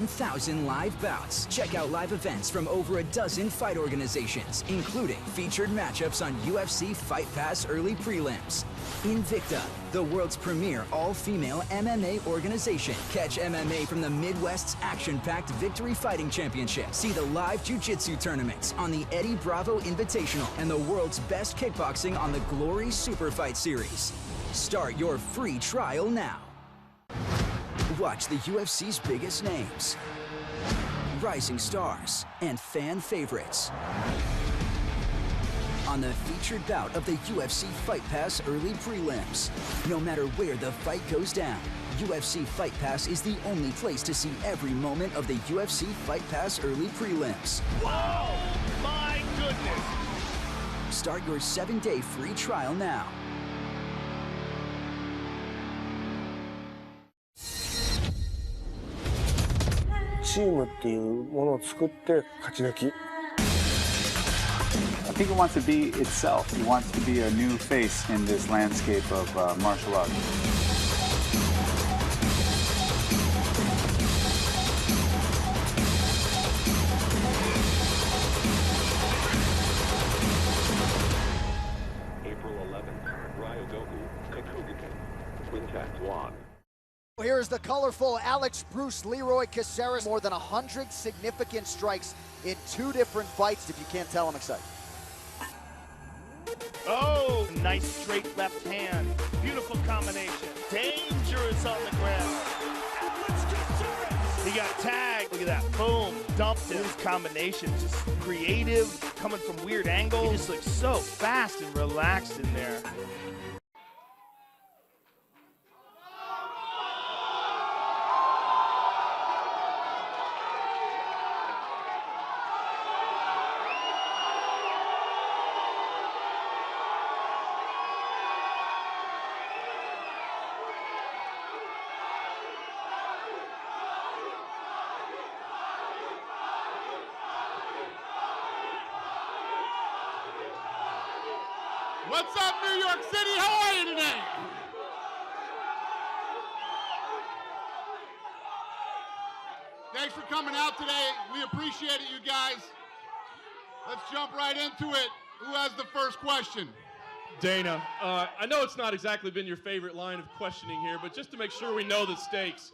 1,000 live bouts. Check out live events from over a dozen fight organizations, including featured matchups on UFC Fight Pass early prelims. Invicta, the world's premier all-female MMA organization. Catch MMA from the Midwest's action-packed Victory Fighting Championship. See the live jiu-jitsu tournaments on the Eddie Bravo Invitational and the world's best kickboxing on the Glory Super Fight Series. Start your free trial now. Watch the UFC's biggest names, rising stars, and fan favorites on the featured bout of the UFC Fight Pass early prelims. No matter where the fight goes down, UFC Fight Pass is the only place to see every moment of the UFC Fight Pass early prelims. Whoa! My goodness! Start your 7-day free trial now. Team っていうものを作って勝ち抜き。I think it wants to be itself. It wants to be a new face in this landscape of martial arts. April 11th, Ryogoku, Kakugate, Quintet 1. Here's the colorful Alex Bruce Leroy Caceres. More than 100 significant strikes in 2 different fights. If you can't tell, I'm excited. Oh, nice straight left hand. Beautiful combination. Dangerous on the ground. Alex Caceres. He got tagged. Look at that. Boom. Dumped his combination. Just creative, coming from weird angles. He just looks so fast and relaxed in there. What's up, New York City? How are you today? Thanks for coming out today. We appreciate it, you guys. Let's jump right into it. Who has the first question? Dana, I know it's not exactly been your favorite line of questioning here, but just to make sure we know the stakes.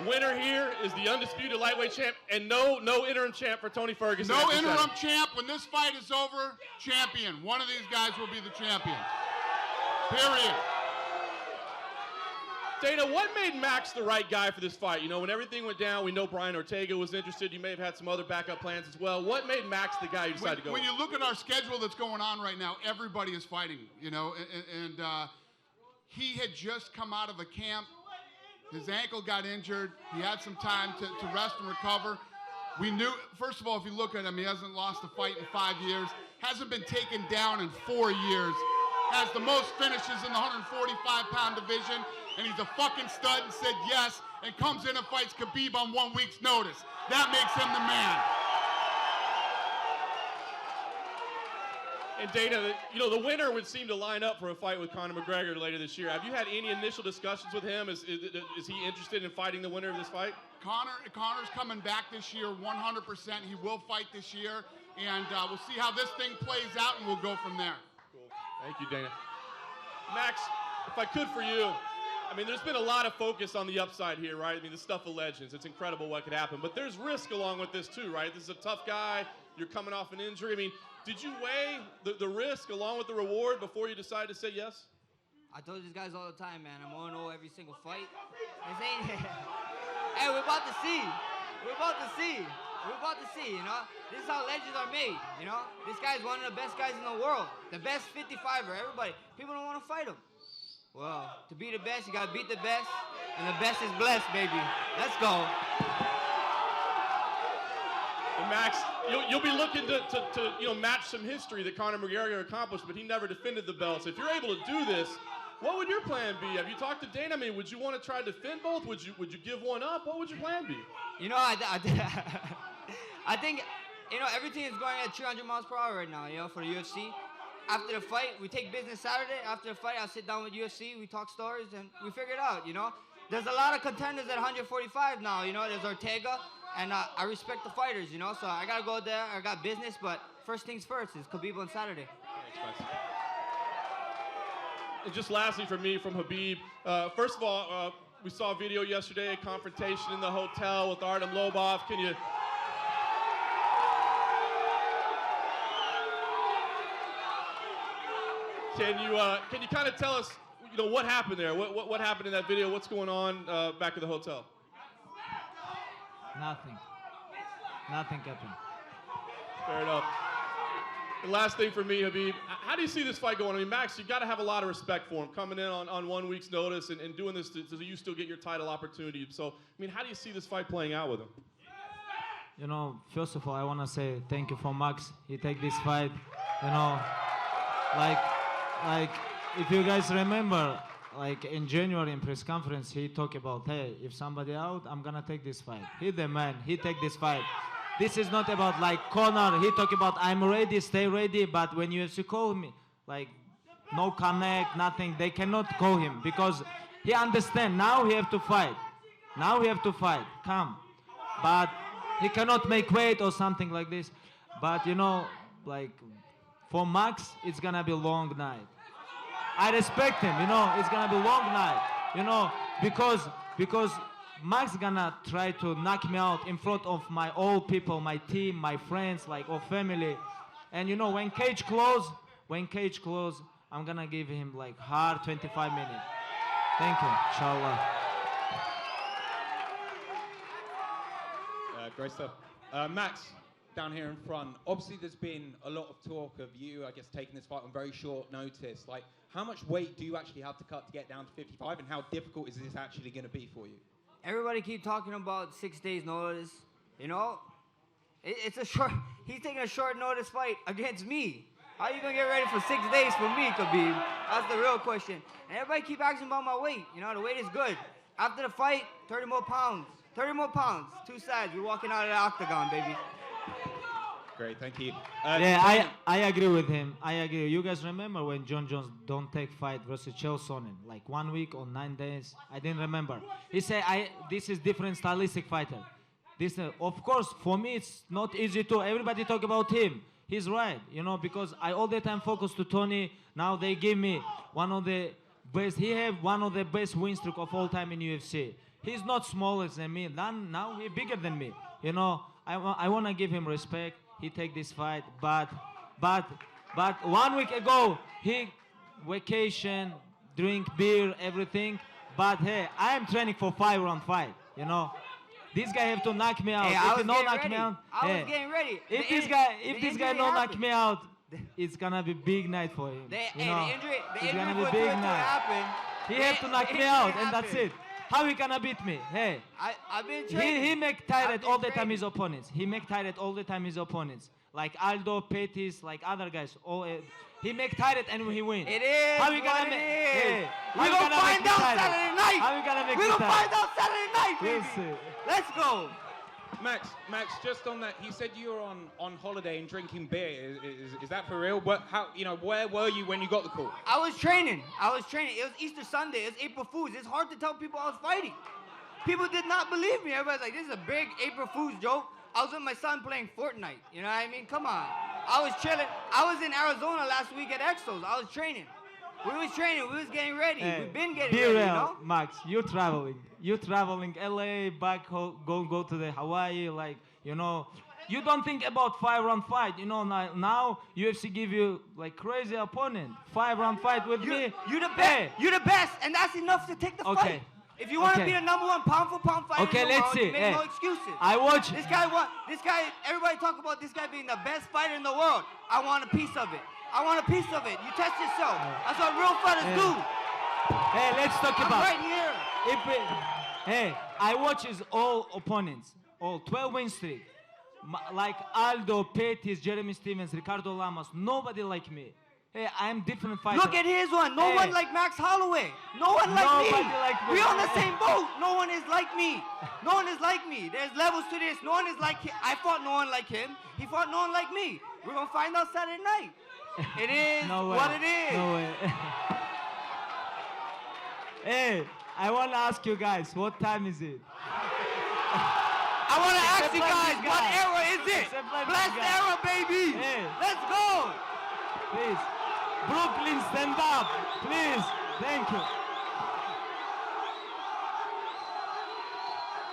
Winner here is the undisputed lightweight champ, and no interim champ for Tony Ferguson. No interim champ. When this fight is over, champion. One of these guys will be the champion. Period. Dana, what made Max the right guy for this fight? You know, when everything went down, we know Brian Ortega was interested. You may have had some other backup plans as well. What made Max the guy you decided to go with? When you look at our schedule that's going on right now, everybody is fighting, you know, and he had just come out of a camp. His ankle got injured. He had some time to rest and recover. We knew, first of all, if you look at him, he hasn't lost a fight in 5 years, hasn't been taken down in 4 years, has the most finishes in the 145-pound division, and he's a fucking stud and said yes, and comes in and fights Khabib on 1 week's notice. That makes him the man. And Dana, you know, the winner would seem to line up for a fight with Conor McGregor later this year. Have you had any initial discussions with him? Is he interested in fighting the winner of this fight? Conor's coming back this year 100%. He will fight this year, and we'll see how this thing plays out, and we'll go from there. Cool. Thank you, Dana. Max, if I could for you, I mean, there's been a lot of focus on the upside here, right? I mean, the stuff of legends. It's incredible what could happen. But there's risk along with this, too, right? This is a tough guy. You're coming off an injury. I mean, did you weigh the risk along with the reward before you decided to say yes? I told these guys all the time, man, I'm 1-0 every single fight. This ain't Hey, we're about to see. We're about to see. We're about to see, you know? This is how legends are made, you know? This guy's one of the best guys in the world. The best 55er, everybody. People don't want to fight him. Well, to be the best, you got to beat the best. And the best is blessed, baby. Let's go. And Max, you'll be looking to you know, match some history that Conor McGregor accomplished, but he never defended the belts. If you're able to do this, what would your plan be? Have you talked to Dana? I mean, would you want to try to defend both? Would you give one up? What would your plan be? You know, I think, you know, everything is going at 300 miles per hour right now, you know, for the UFC. After the fight, we take business Saturday. After the fight, I'll sit down with UFC, we talk stories, and we figure it out, you know? there's a lot of contenders at 145 now. You know, there's Ortega, and I respect the fighters. You know, so I gotta go there. I got business, but first things first is Khabib on Saturday. Thanks, Max. And just lastly for me, from Khabib, first of all, we saw a video yesterday, a confrontation in the hotel with Artem Lobov. Can you kind of tell us, you know, what happened there? What happened in that video? What's going on back at the hotel? Nothing happened. Fair enough. The last thing for me, Khabib, how do you see this fight going? I mean, Max, you got to have a lot of respect for him, coming in on 1 week's notice and doing this so you still get your title opportunity. So, I mean, how do you see this fight playing out with him? You know, first of all, I want to say thank you for Max. He take this fight, you know, like if you guys remember, like in January in press conference, he talked about, hey, if somebody out, I'm gonna take this fight. He the man, he take this fight. This is not about like Conor, he talk about I'm ready, stay ready, but when UFC call me, like no connect, nothing, they cannot call him because he understand, now he have to fight. Now he have to fight, come. But he cannot make weight or something like this. But you know, like for Max, it's gonna be a long night. I respect him, you know, it's gonna be a long night, you know, because Max gonna try to knock me out in front of my old people, my team, my friends, like, or family. And you know, when cage close, I'm gonna give him like hard 25 minutes. Thank you, inshallah. Great stuff. Max, down here in front, obviously there's been a lot of talk of you, I guess, taking this fight on very short notice. Like, how much weight do you actually have to cut to get down to 55, and how difficult is this actually going to be for you? Everybody keep talking about 6 days notice. You know, he's taking a short notice fight against me. How you gonna get ready for 6 days for me, Khabib? That's the real question. And everybody keep asking about my weight. You know, the weight is good. After the fight, 30 more pounds. 30 more pounds. 2 sides. We're walking out of the octagon, baby. Great, thank you. Yeah, I agree with him. I agree. You guys remember when John Jones don't take fight versus Chael Sonnen, like 1 week or 9 days? I didn't remember. He said, this is different stylistic fighter. This, of course, for me, it's not easy to. Everybody talk about him. He's right, you know, because I all the time focus to Tony. Now they give me one of the best. He have one of the best win streak of all time in UFC. He's not smaller than me. Now he's bigger than me. You know, I want to give him respect. He take this fight, but 1 week ago he vacation, drink beer, everything. But hey, I am training for 5-round fight. You know, this guy have to knock me out. Hey, if he don't knock me out, I was getting ready. If this guy don't knock me out, it's gonna be big night for him. The injury it's gonna be for big it to night. happen. He have to knock me out, and that's it. How he gonna beat me? Hey, I've been training. He make tired all the time his opponents. He make tired all the time his opponents. Like Aldo, Pettis, like other guys. He make tired and he win. It is how we what gonna it make? is. Hey, We're gonna find out Saturday night. How we gonna make? We're gonna find out Saturday night, baby. We'll see. Let's go. Max, just on that, you said you were on holiday and drinking beer. Is that for real? Where were you when you got the call? I was training. It was Easter Sunday. It was April Fools. It's hard to tell people I was fighting. People did not believe me. Everybody's like, this is a big April Fool's joke. I was with my son playing Fortnite. You know what I mean? Come on. I was chilling. I was in Arizona last week at Exos. I was training. We was training. We was getting ready. We've been getting ready, you know? Max, you're traveling. You're traveling LA, back home, go to the Hawaii, like, you know. You don't think about 5-round fight. You know, now UFC give you like crazy opponent. 5-round fight with me. You're the best. You're the best, and that's enough to take the fight. If you want to be the #1 pound-for-pound fighter in the world, you make no excuses. I watch this guy. Everybody talk about this guy being the best fighter in the world. I want a piece of it. I want a piece of it. You test yourself. That's what real fighters do. Hey, let's talk about. right here. I watch his all opponents, all 12 win streak, like Aldo, Pettis, Jeremy Stevens, Ricardo Lamas. Nobody like me. Hey, I'm different fighter. Look at his one. No one like Max Holloway. No one like me. Like me. We're on the same boat. No one is like me. No one is like me. There's levels to this. No one is like him. I fought no one like him. He fought no one like me. We're going to find out Saturday night. It is no way. what it is. No way. Hey, I want to ask you guys, what time is it? I want to ask you guys, what era is it? Blessed era, baby. Hey. Let's go. Please. Brooklyn, stand up. Please. Thank you.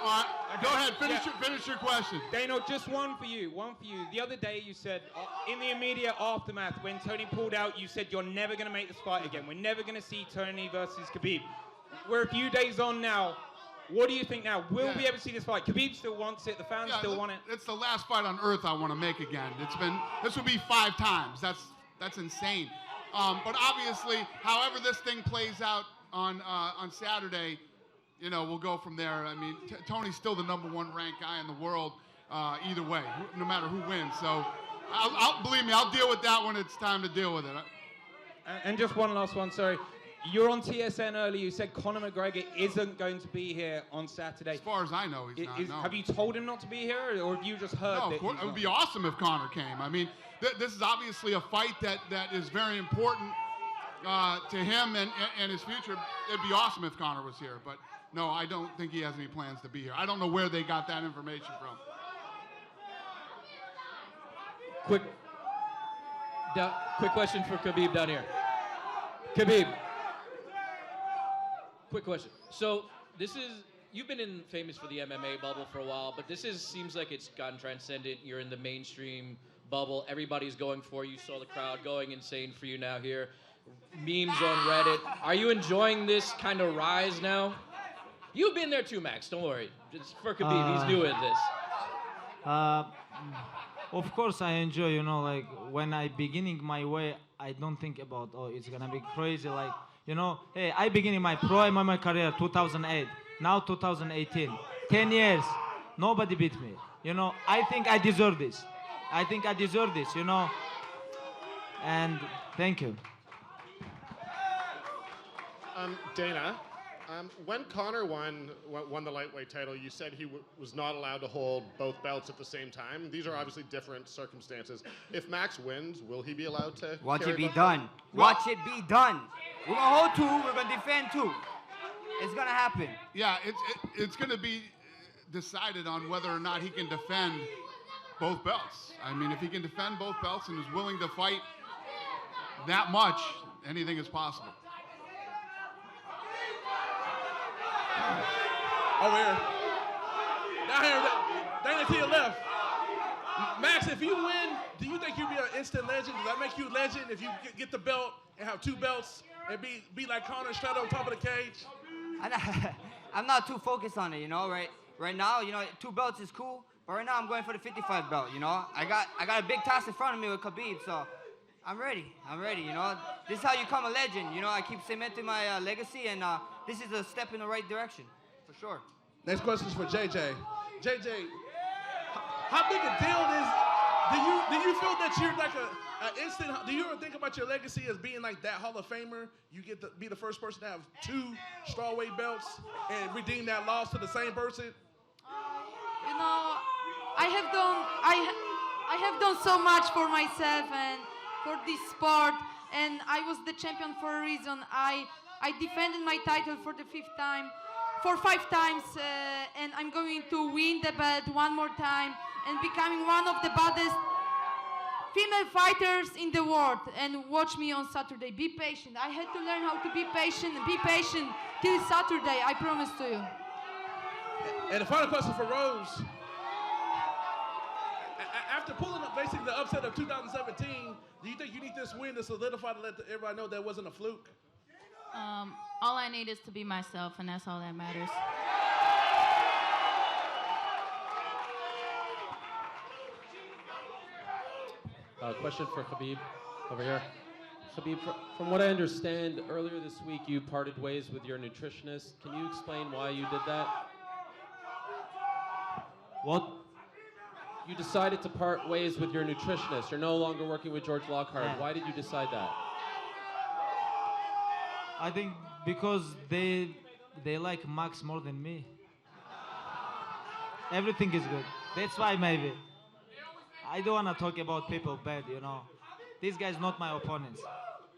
All right, go ahead, finish your question. Dana, just one for you. The other day you said, in the immediate aftermath, when Tony pulled out, you said you're never going to make this fight again. We're never going to see Tony versus Khabib. We're a few days on now. What do you think now? Will we ever see this fight? Khabib still wants it. The fans still want it. It's the last fight on earth I want to make again. This will be 5 times. That's insane. But obviously, however this thing plays out on Saturday, you know, we'll go from there. I mean, Tony's still the #1 ranked guy in the world, either way, no matter who wins. So, believe me, I'll deal with that when it's time to deal with it. And just one last one, sorry. You're on TSN earlier. You said Conor McGregor isn't going to be here on Saturday. As far as I know, he's not. No. Have you told him not to be here, or have you just heard that? No, it would be awesome if Conor came. I mean, this is obviously a fight that is very important to him and his future. It'd be awesome if Conor was here, but no, I don't think he has any plans to be here. I don't know where they got that information from. Quick question for Khabib down here. Khabib. Quick question. So you've been famous for the MMA bubble for a while, but seems like it's gotten transcendent. You're in the mainstream bubble. Everybody's going for you. You saw the crowd going insane for you now here. Memes on Reddit. Are you enjoying this kind of rise now? You've been there too, Max. Don't worry. Just for Khabib, he's new at this. Of course I enjoy, you know, like when I beginning my way, I don't think about, oh, it's gonna be crazy, like, you know, hey, I beginning my pro MMA career 2008, now 2018, 10 years, nobody beat me, you know, I think I deserve this, you know, and thank you. Dana, when Conor won the lightweight title, you said he was not allowed to hold both belts at the same time. These are obviously different circumstances. If Max wins, will he be allowed to? Watch it be done. Watch it be done. We're gonna hold 2. We're gonna defend 2. It's gonna happen. Yeah, it's gonna be decided on whether or not he can defend both belts. I mean, if he can defend both belts and is willing to fight that much, anything is possible. Over here. Down here, Dana to your left. Max, if you win, do you think you'll be an instant legend? Does that make you a legend if you get the belt and have 2 belts and be like Conor straight on top of the cage? I'm not too focused on it, you know, right now, you know, 2 belts is cool, but right now I'm going for the 55 belt, you know. I got a big task in front of me with Khabib, so I'm ready, you know. This is how you become a legend, you know. I keep cementing my legacy, and this is a step in the right direction, for sure. Next question is for JJ. JJ, how big a deal is? Do you feel that you're like an instant? Do you ever think about your legacy as being like that Hall of Famer? You get to be the first person to have 2 strawweight belts and redeem that loss to the same person. You know, I have done so much for myself and for this sport, and I was the champion for a reason. I defended my title for the 5th time. For 5 times, and I'm going to win the belt 1 more time and becoming one of the baddest female fighters in the world. And watch me on Saturday. Be patient. I had to learn how to be patient. Be patient till Saturday. I promise to you. And the final question for Rose. After pulling up basically the upset of 2017, do you think you need this win to solidify to let everybody know that wasn't a fluke? All I need is to be myself, and that's all that matters. Question for Khabib, over here. Khabib, from what I understand, earlier this week you parted ways with your nutritionist. Can you explain why you did that? What? You decided to part ways with your nutritionist. You're no longer working with George Lockhart. Yeah. Why did you decide that? I think because they like Max more than me. Everything is good. That's why maybe. I don't want to talk about people bad, you know. This guy's not my opponent.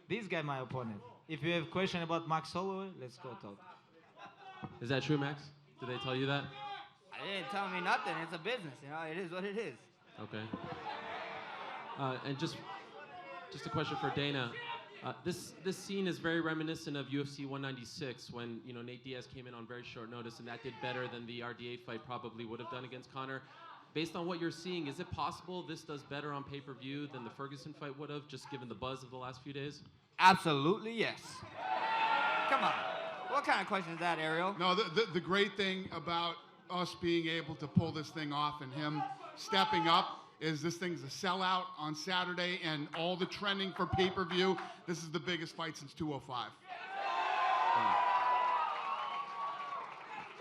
This guy my opponent. If you have question about Max Holloway, let's go talk. Is that true, Max? Did they tell you that? They didn't tell me nothing. It's a business, you know. It is what it is. Okay. And just a question for Dana. This scene is very reminiscent of UFC 196 when Nate Diaz came in on very short notice, and that did better than the RDA fight probably would have done against Conor. Based on what you're seeing, is it possible this does better on pay-per-view than the Ferguson fight would have, just given the buzz of the last few days? Absolutely, yes. Come on. What kind of question is that, Ariel? No, the great thing about us being able to pull this thing off and him stepping up is this thing's a sellout on Saturday, and all the trending for pay-per-view. This is the biggest fight since 205.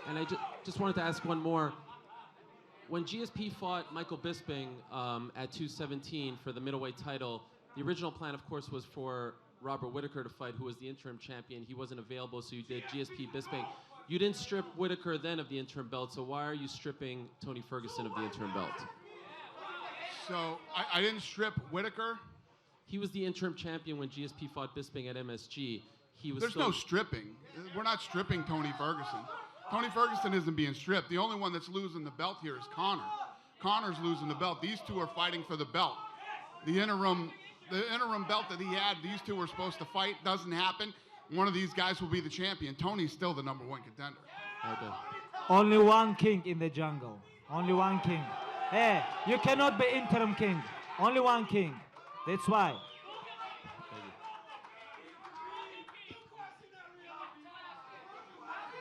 And I just wanted to ask one more. When GSP fought Michael Bisping at 217 for the middleweight title, the original plan, of course, was for Robert Whittaker to fight, who was the interim champion. He wasn't available, so you did GSP Bisping. You didn't strip Whittaker then of the interim belt, so why are you stripping Tony Ferguson of the interim belt? So I didn't strip Whittaker. He was the interim champion when GSP fought Bisping at MSG. There's no stripping. We're not stripping Tony Ferguson. Tony Ferguson isn't being stripped. The only one that's losing the belt here is Conor. Conor's losing the belt. These two are fighting for the belt. The interim belt that he had, these two were supposed to fight. Doesn't happen. One of these guys will be the champion. Tony's still the #1 contender. Okay. Only one king in the jungle. Only one king. Hey, you cannot be interim king. Only one king. That's why.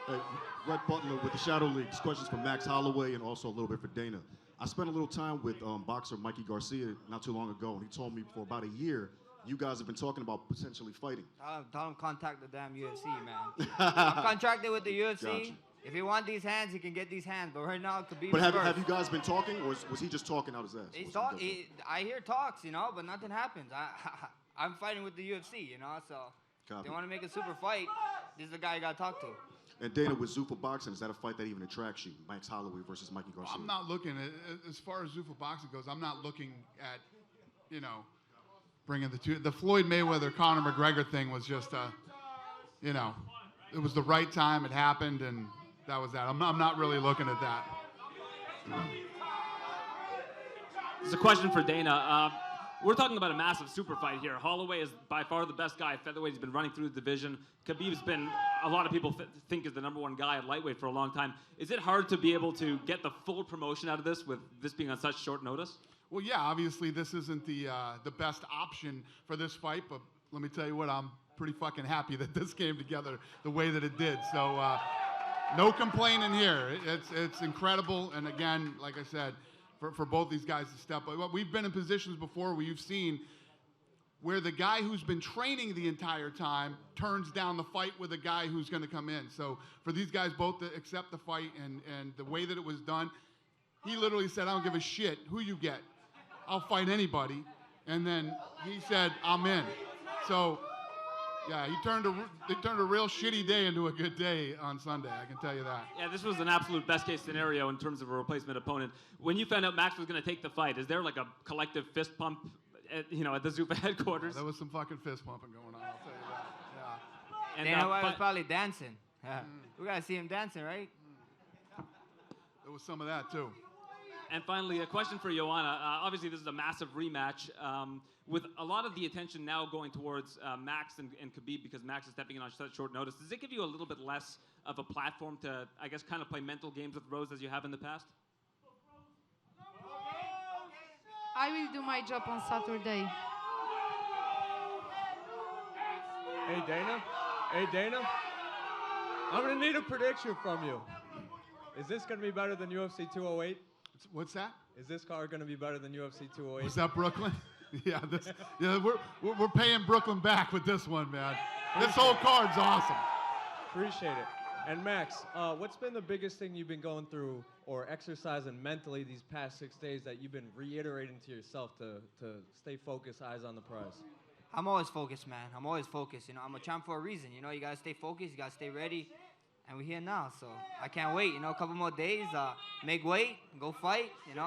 Hey, Brett Butler with the Shadow Leagues. Questions for Max Holloway and also a little bit for Dana. I spent a little time with boxer Mikey Garcia not too long ago, and he told me for about a year you guys have been talking about potentially fighting. Tell him contact the damn UFC, man. I'm contracted with the UFC. Gotcha. If he wants these hands, he can get these hands. But right now, Khabib But have first. you guys been talking, or was he just talking out his ass? He's I hear talks, but nothing happens. I'm fighting with the UFC, so if they want to make a super fight, this is the guy you got to talk to. And Dana, with Zuffa Boxing, is that a fight that even attracts you? Max Holloway versus Mikey Garcia? I'm not looking at, as far as Zuffa Boxing goes, I'm not looking at, bringing the two. The Floyd Mayweather-Conor McGregor thing was just it was the right time. It happened, and that was that. I'm not really looking at that. This is a question for Dana. We're talking about a massive super fight here. Holloway is by far the best guy at featherweight. He's been running through the division. Khabib's been, a lot of people think is the #1 guy at lightweight for a long time. Is it hard to be able to get the full promotion out of this with this being on such short notice? Well, yeah, obviously this isn't the best option for this fight, but let me tell you what, I'm pretty fucking happy that this came together the way that it did. So no complaining here. It's incredible, and again, like I said, for both these guys to step up. We've been in positions before where you've seen where the guy who's been training the entire time turns down the fight with a guy who's going to come in. So for these guys both to accept the fight and the way that it was done, he literally said, I don't give a shit who you get. I'll fight anybody. And then he said, I'm in. So, yeah, he turned a real shitty day into a good day on Sunday, I can tell you that. Yeah, this was an absolute best-case scenario in terms of a replacement opponent. When you found out Max was going to take the fight, is there like a collective fist pump at the Zuffa headquarters? There was some fucking fist pumping going on, I'll tell you that. Yeah. And Dana White was probably dancing. Yeah. We got to see him dancing, right? There was some of that, too. And finally, a question for Joanna. Obviously, this is a massive rematch. With a lot of the attention now going towards Max and Khabib because Max is stepping in on such short notice, does it give you a little bit less of a platform to, I guess, kind of play mental games with Rose as you have in the past? I will do my job on Saturday. Hey, Dana. Hey, Dana. I'm going to need a prediction from you. Is this going to be better than UFC 208? What's that? Is this card going to be better than UFC 208? Was that Brooklyn? Yeah, we're paying Brooklyn back with this one, man. This whole card's awesome. Appreciate it. And Max, what's been the biggest thing you've been going through or exercising mentally these past 6 days that you've been reiterating to yourself to stay focused, eyes on the prize? I'm always focused, man. I'm always focused. I'm a champ for a reason. You got to stay focused. You got to stay ready. And we're here now, so I can't wait. A couple more days, make weight, go fight, and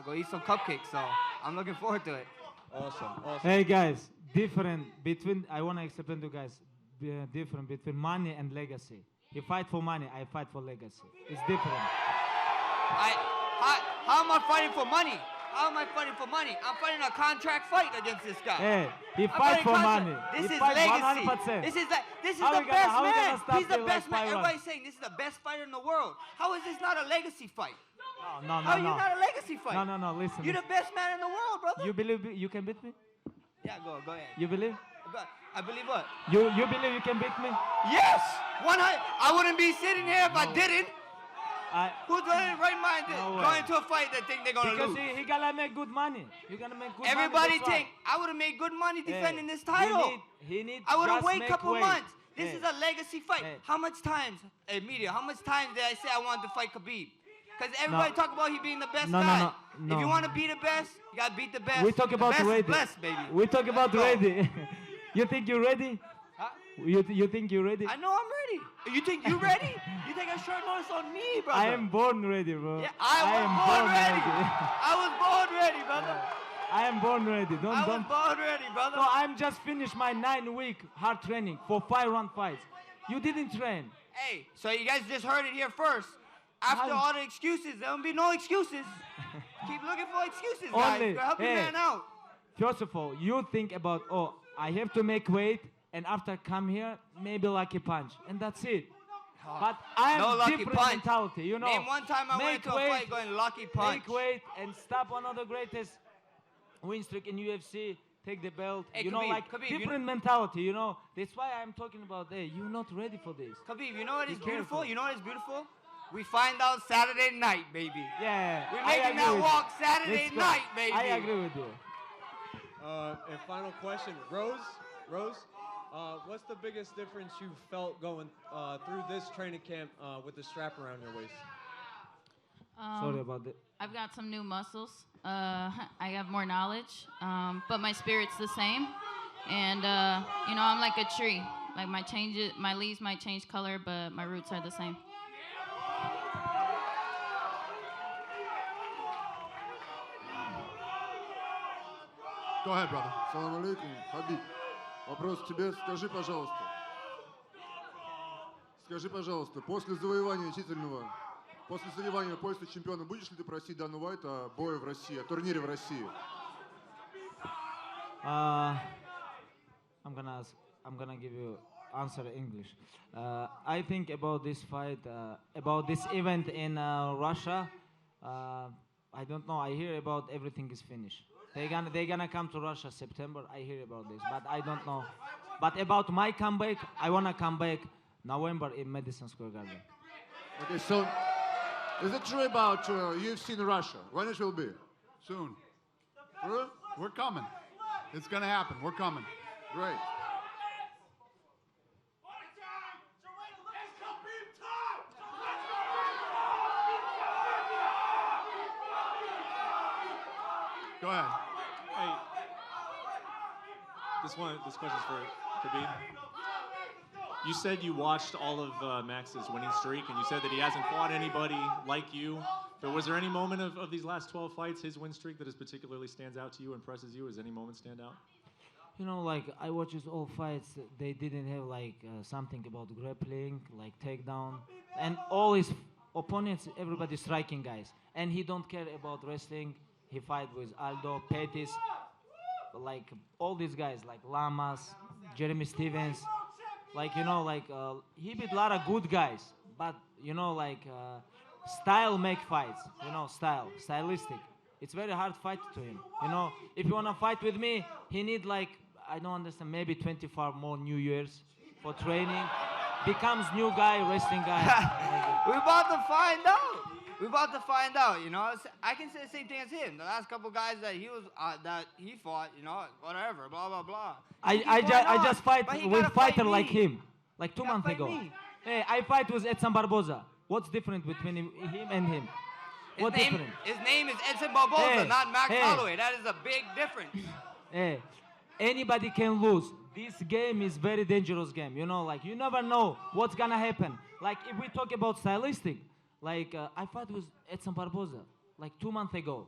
go eat some cupcakes. So I'm looking forward to it. Awesome. Hey guys, different between. I want to explain to you guys different between money and legacy. He fight for money. I fight for legacy. It's different. How am I fighting for money? How am I fighting for money? I'm fighting a contract fight against this guy. Hey, he I'm fight fighting for contract. money. This He is fight legacy. 100%. This is How the we best gonna man. stop He's the you best like man. 5-1? Everybody's saying this is the best fighter in the world. How is this not a legacy fight? No, How are you not a legacy fight? No, listen. You're the best man in the world, brother. You believe you can beat me? Yeah, go ahead. You believe? I believe what? You believe you can beat me? Yes! 100. I wouldn't be sitting here if I didn't. Who's in the right mind going to a fight that think they're gonna because lose? he gotta make good money. You're gonna make good Everybody money. Everybody think I would have made good money defending this He title. need I would have just waited a make couple weight. months. This Hey. is a legacy fight. Hey. How much times, media, how much times did I say I wanted to fight Khabib? Because everybody talk about he being the best guy. No. If you want to be the best, you got to beat the best. We talk about the best ready. is blessed, baby. We talk about Let's go. ready. You think you're ready? Huh? You think you're ready? I know I'm ready. You think you ready? You take a short notice on me, brother. I am born ready, bro. Yeah, I was born ready. I was born ready, brother. I am born ready. I was born ready, brother. No, I'm just finished my 9-week hard training for 5-round fights. You didn't train. Hey, so you guys just heard it here first. After all the excuses, there won't be no excuses. Keep looking for excuses, guys. Only, Help your man out. First of all, you think about, I have to make weight, and after come here, maybe lucky punch, and that's it. But I am No lucky different punch. mentality, you know. Name one time I went to a fight going lucky punch. Make weight and stop one of the greatest win streak in UFC. Take the belt. Hey, you know, Khabib, like Khabib, different mentality. You know, that's why I'm talking about. Hey, you're not ready for this. Khabib, you know what is Be beautiful? careful. You know what is beautiful? We find out Saturday night, baby. Yeah. We're I making agree that with walk you. Saturday Let's go. night, baby. I agree with you. And final question, Rose, what's the biggest difference you felt going through this training camp with the strap around your waist? Sorry about that. I've got some new muscles. I have more knowledge, but my spirit's the same. And you know, I'm like a tree. Like my leaves might change color, but my roots are the same. Go ahead, brother. Салам алейкум, Хабиб. Вопрос к тебе. Скажи, пожалуйста, после завоевания титульного, после завоевания пояса чемпиона, будешь ли ты просить Дану Уайта о бое в России, о турнире в России? I'm gonna give you answer in English. I think about this fight, about this event in Russia. I don't know. I hear about everything is finished. They're gonna come to Russia September. I hear about this, but I don't know. But about my comeback, I wanna come back November in Madison Square Garden. Okay, so is it true about UFC in Russia? When it will be? Soon. We're coming. It's gonna happen. We're coming. Great. Go ahead. Hey, this question's for Khabib. You said you watched all of Max's winning streak, and you said that he hasn't fought anybody like you. But was there any moment of these last 12 fights, his win streak, that is particularly stands out to you, impresses you? Does any moment stand out? You know, like I watch all fights. They didn't have like something about grappling, like takedown, and all his opponents, everybody striking guys, and he don't care about wrestling. He fight with Aldo, Pettis, like all these guys, like Lamas, Jeremy Stevens, like you know, like he beat a lot of good guys, but you know, like style make fights, you know, stylistic. It's very hard fight to him, you know. If you wanna fight with me, he need like, I don't understand, maybe 24 more New Years for training. Becomes new guy, wrestling guy. We're about to find out. We're about to find out, you know. I can say the same thing as him. The last couple guys that he fought, you know, whatever, blah blah blah. I just fight But he with gotta fight fighter me. like him, like 2 months fight ago. me. Hey, I fight with Edson Barboza. What's different between him and him? What different? His name is Edson Barboza, Hey, not Max hey. Holloway. That is a big difference. Hey, anybody can lose. This game is very dangerous game. You know, like you never know what's gonna happen. Like if we talk about stylistic, like I fought with Edson Barboza like 2 months ago.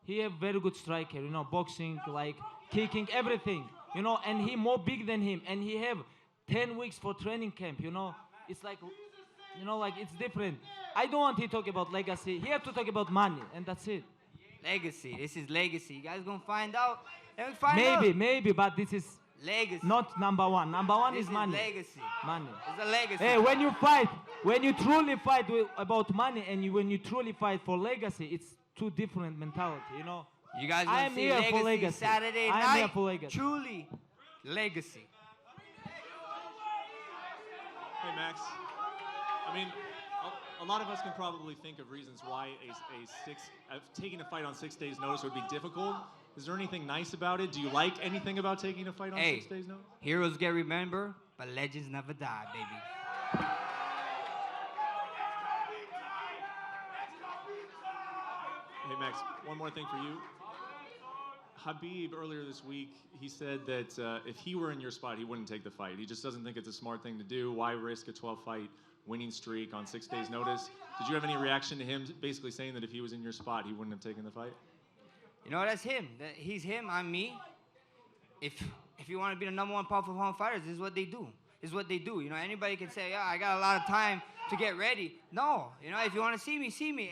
He have very good striker, you know, boxing, like kicking, everything, you know, and he more big than him, and he have 10 weeks for training camp, you know. it's like, you know, like it's different. I don't want to talk about legacy. He have to talk about money, and that's it. Legacy. This is legacy. You guys gonna find out. And we find out. Maybe, but this is Legacy. not number one. Number one This is money. legacy. Money. It's a legacy. Hey, when you truly fight about money, and when you truly fight for legacy, it's two different mentality. You know. You guys I gonna am see here legacy for legacy. Saturday I am night. here for legacy. Truly, legacy. Hey, Max. I mean, a lot of us can probably think of reasons why taking a fight on 6 days' notice would be difficult. Is there anything nice about it? Do you like anything about taking a fight on 6 days' notice? Heroes get remembered, but legends never die, baby. Hey, Max, one more thing for you. Khabib, earlier this week, he said that if he were in your spot, he wouldn't take the fight. He just doesn't think it's a smart thing to do. Why risk a 12-fight winning streak on 6 days' notice? Did you have any reaction to him basically saying that if he was in your spot, he wouldn't have taken the fight? You know, that's him. He's him, I'm me. If you want to be the number one pound for pound fighters, this is what they do. This is what they do. You know, anybody can say, yeah, I got a lot of time to get ready. No, you know, if you want to see me.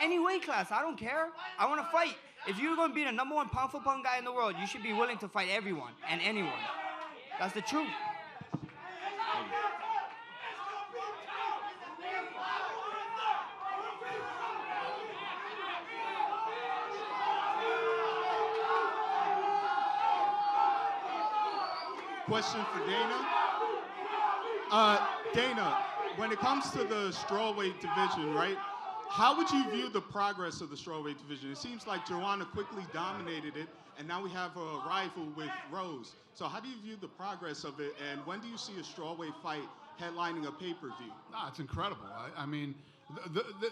Any weight class, I don't care. I want to fight. If you're going to be the number one pound for pound guy in the world, you should be willing to fight everyone and anyone. That's the truth. Question for Dana. Dana, when it comes to the strawweight division, right? How would you view the progress of the strawweight division? It seems like Joanna quickly dominated it, and now we have a rival with Rose. So how do you view the progress of it, and when do you see a strawweight fight headlining a pay-per-view? No, it's incredible. I mean,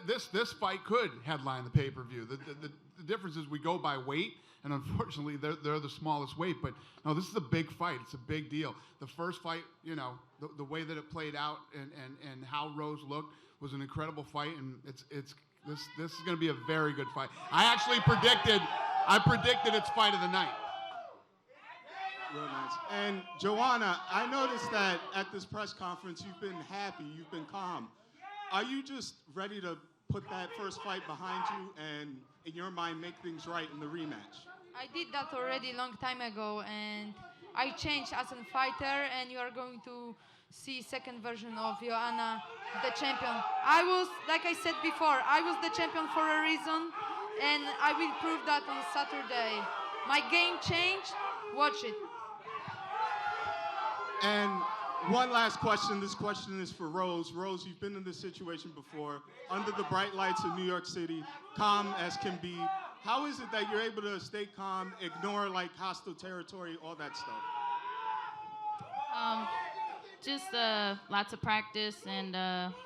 this fight could headline the pay-per-view. The difference is we go by weight, and unfortunately, they're the smallest weight. But no, this is a big fight. It's a big deal. The first fight, you know, the way that it played out and how Rose looked was an incredible fight, and this is going to be a very good fight. I predicted its fight of the night. Real nice. And Joanna, I noticed that at this press conference, you've been happy, you've been calm. Are you just ready to put that first fight behind you and, in your mind, make things right in the rematch? I did that already long time ago, and I changed as a fighter, and you are going to see second version of Joanna, the champion. I was, like I said before, I was the champion for a reason, and I will prove that on Saturday. My game changed. Watch it. And one last question. This question is for Rose. Rose, you've been in this situation before, under the bright lights of New York City, calm as can be. How is it that you're able to stay calm, ignore like hostile territory, all that stuff? Just lots of practice and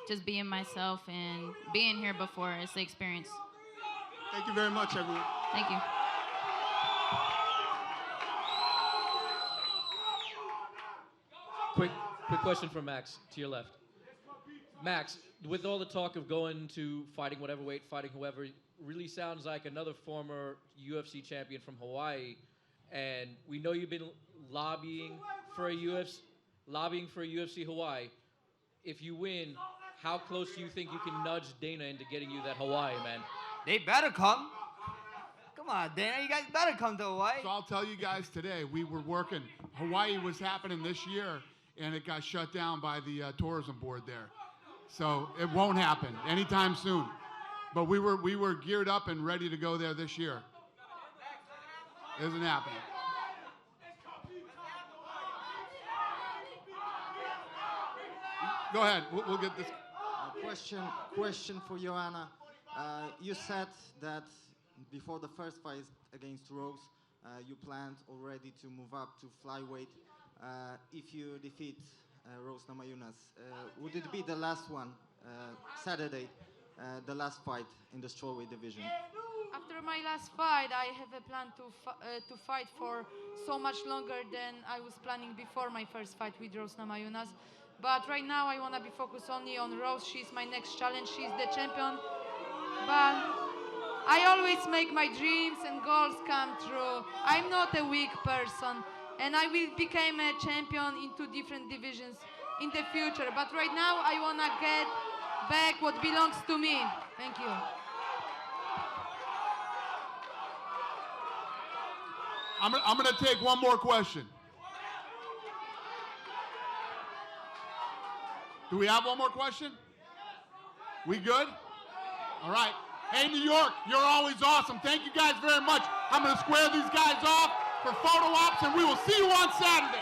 just being myself and being here before. It's the experience. Thank you very much, everyone. Thank you. Quick question for Max, to your left. Max, with all the talk of going to fighting whatever weight, fighting whoever, really sounds like another former UFC champion from Hawaii. And we know you've been lobbying for a UFC Hawaii. If you win, how close do you think you can nudge Dana into getting you that Hawaii, man? They better come. Come on, Dana, you guys better come to Hawaii. So I'll tell you guys today, we were working. Hawaii was happening this year, and it got shut down by the tourism board there. So it won't happen anytime soon. But we were geared up and ready to go there this year. It isn't happening. Go ahead. We'll get this. Question for Joanna. You said that before the first fight against Rose, you planned already to move up to flyweight. If you defeat Rose Namajunas, would it be the last one, Saturday, the last fight in the strawweight division? After my last fight, I have a plan to fight for so much longer than I was planning before my first fight with Rose Namajunas. But right now, I want to be focused only on Rose. She's my next challenge. She's the champion. But I always make my dreams and goals come true. I'm not a weak person, and I will become a champion in 2 different divisions in the future. But right now, I want to get back what belongs to me. Thank you. I'm going to take one more question. Do we have one more question? We good? All right. Hey, New York, you're always awesome. Thank you guys very much. I'm going to square these guys off for photo ops, and we will see you on Saturday.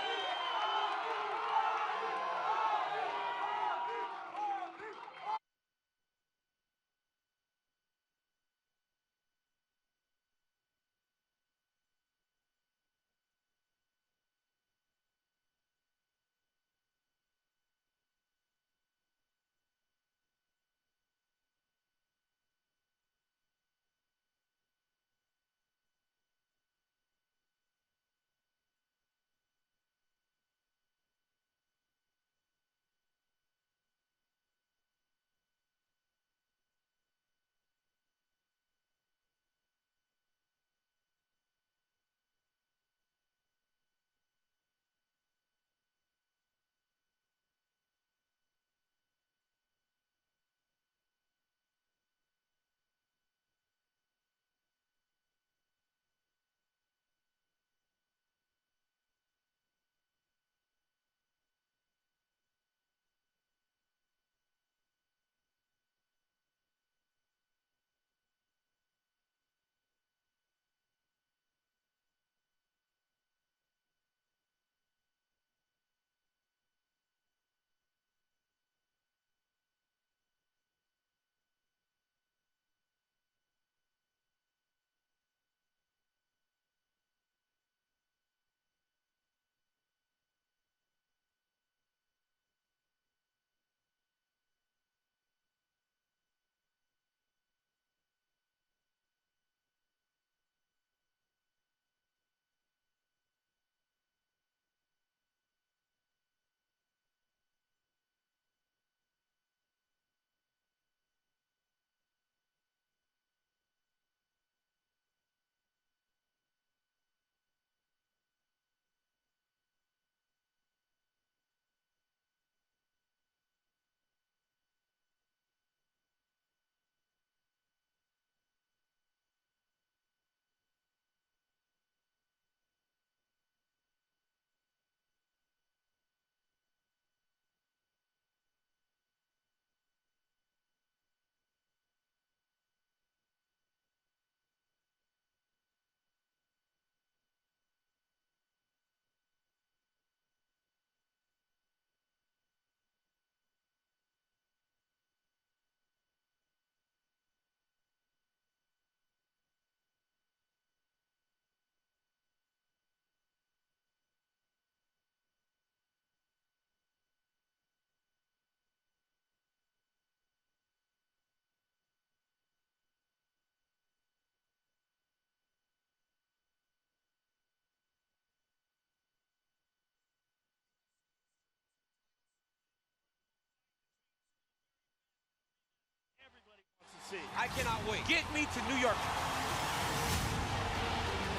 I cannot wait. Get me to New York.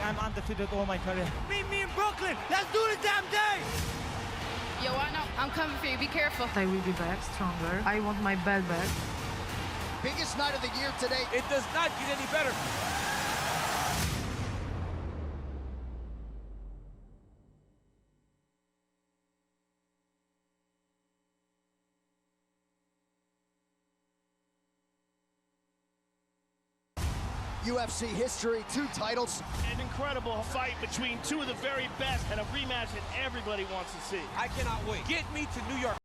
I'm undefeated all my career. Meet me in Brooklyn. Let's do the damn day. Joanna, I'm coming for you. Be careful. I will be back stronger. I want my belt back. Biggest night of the year today. It does not get any better. UFC history, 2 titles. An incredible fight between two of the very best and a rematch that everybody wants to see. I cannot wait. Get me to New York.